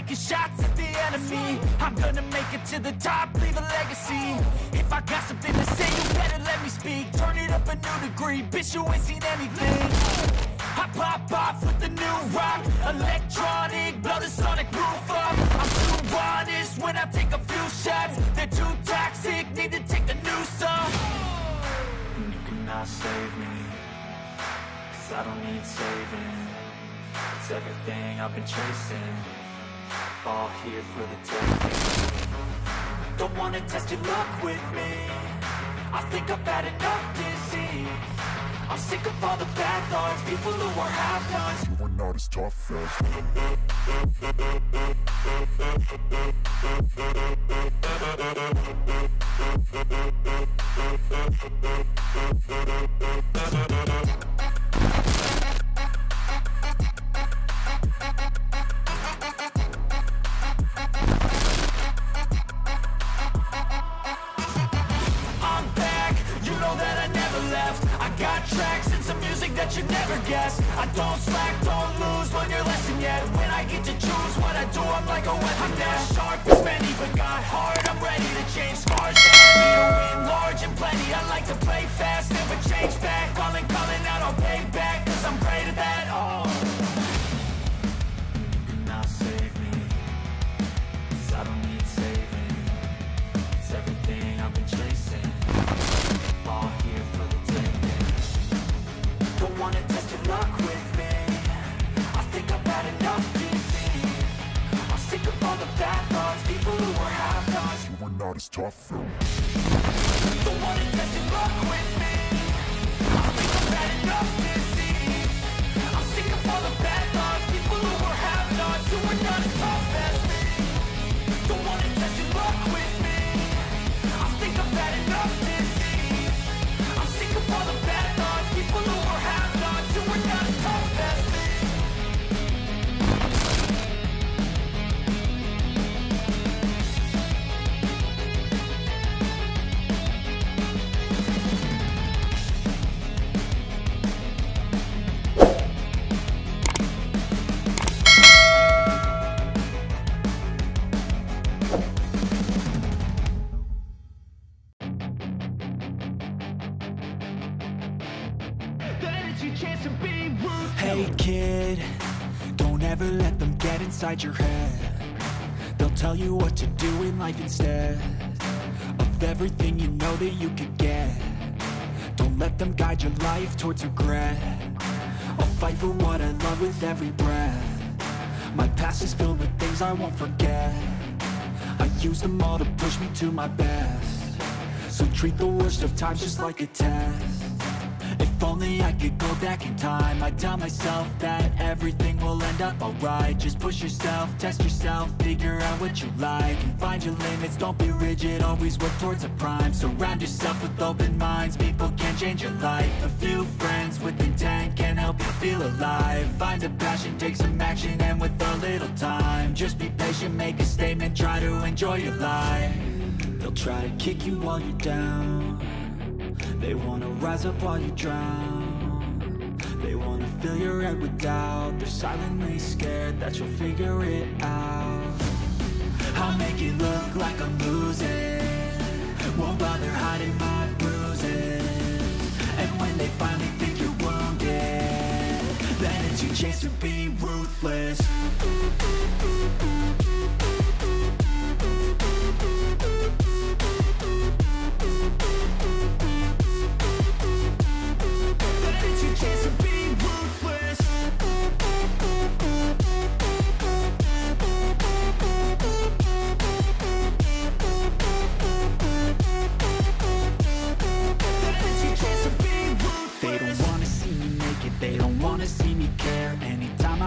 taking shots at the enemy. I'm gonna make it to the top, leave a legacy. If I got something to say, you better let me speak. Turn it up a new degree, bitch, you ain't seen anything. I pop off with the new rock, electronic, blow the sonic roof up. I'm too honest when I take a few shots. They're too toxic, need to take the noose off. And you cannot save me, 'cause I don't need saving. It's everything I've been chasing, all here for the taking. Don't wanna test your luck with me, I think I've had enough disease. I'm sick of all the bad thoughts, people who are half-nots. You are not as tough as I'm back, you know that I never left. I got tracks and some music that you never guessed. I don't slack, don't lose, learn your lesson yet. When I get to choose what I do, I'm like a weapon. I'm not sharp as many, but got heart. I'm ready to change scars to envy, to win large and plenty. I like to play fast, never change back. Calling out, I'll pay back, 'cause I'm great at that. Oh, you cannot save me, 'cause I don't need saving. It's everything I've been chasing, all here for the taking. Don't wanna test your luck with me, I think I've had enough disease. I'm sick of all the bad thoughts, people who are half-nots. you are not as tough as Don't wanna test your luck with me, I think I've had enough disease. I'm sick of all the bad thoughts, people who are half-nots, who are not as tough as me. Don't wanna test your luck with me, I think I've had enough disease. I'm sick of all the bad thoughts, people who are half-nots, who are not as tough as me. Hey kid, don't ever let them get inside your head. They'll tell you what to do in life instead of everything you know that you could get. Don't let them guide your life towards regret. I'll fight for what I love with every breath. My past is filled with things I won't forget. I use them all to push me to my best. So treat the worst of times just like a test. If only I could go back in time, I'd tell myself that everything will end up alright. Just push yourself, test yourself, figure out what you like, and find your limits, don't be rigid, always work towards a prime. Surround yourself with open minds, people can change your life. A few friends with intent can help you feel alive. Find a passion, take some action, and with a little time, just be patient, make a statement, try to enjoy your life. They'll try to kick you while you're down, they wanna rise up while you drown. They wanna fill your head with doubt. They're silently scared that you'll figure it out. I'll make it look like I'm losing, won't bother hiding my bruises. And when they finally think you're wounded, then it's your chance to be ruthless.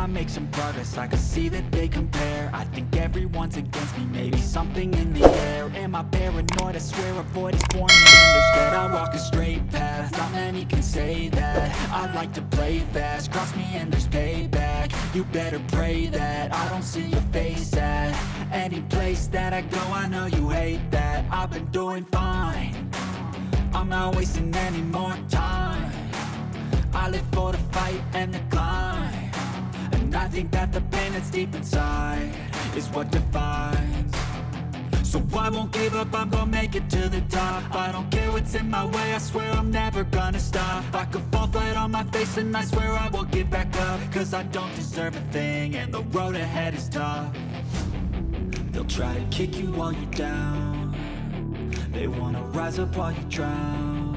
Make some progress, I can see that they compare. I think everyone's against me, maybe something in the air. Am I paranoid? I swear a void is forming and they're scared. I walk a straight path, not many can say that. I like to play fast, cross me and there's payback. You better pray that I don't see your face at any place that I go. I know you hate that. I've been doing fine, I'm not wasting any more time. I live for the fight and the climb, and I think that the pain that's deep inside is what defines. So I won't give up, I'm gonna make it to the top. I don't care what's in my way, I swear I'm never gonna stop. I could fall flat on my face and I swear I will get back up, cause I don't deserve a thing and the road ahead is tough. They'll try to kick you while you're down. They wanna rise up while you drown.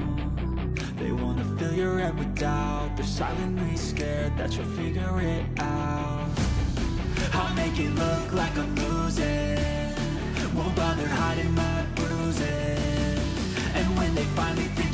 They wanna fill your head with doubt. They're silently scared that you'll figure it out. I'll make it look like I'm losing, won't bother hiding my bruises. And when they finally think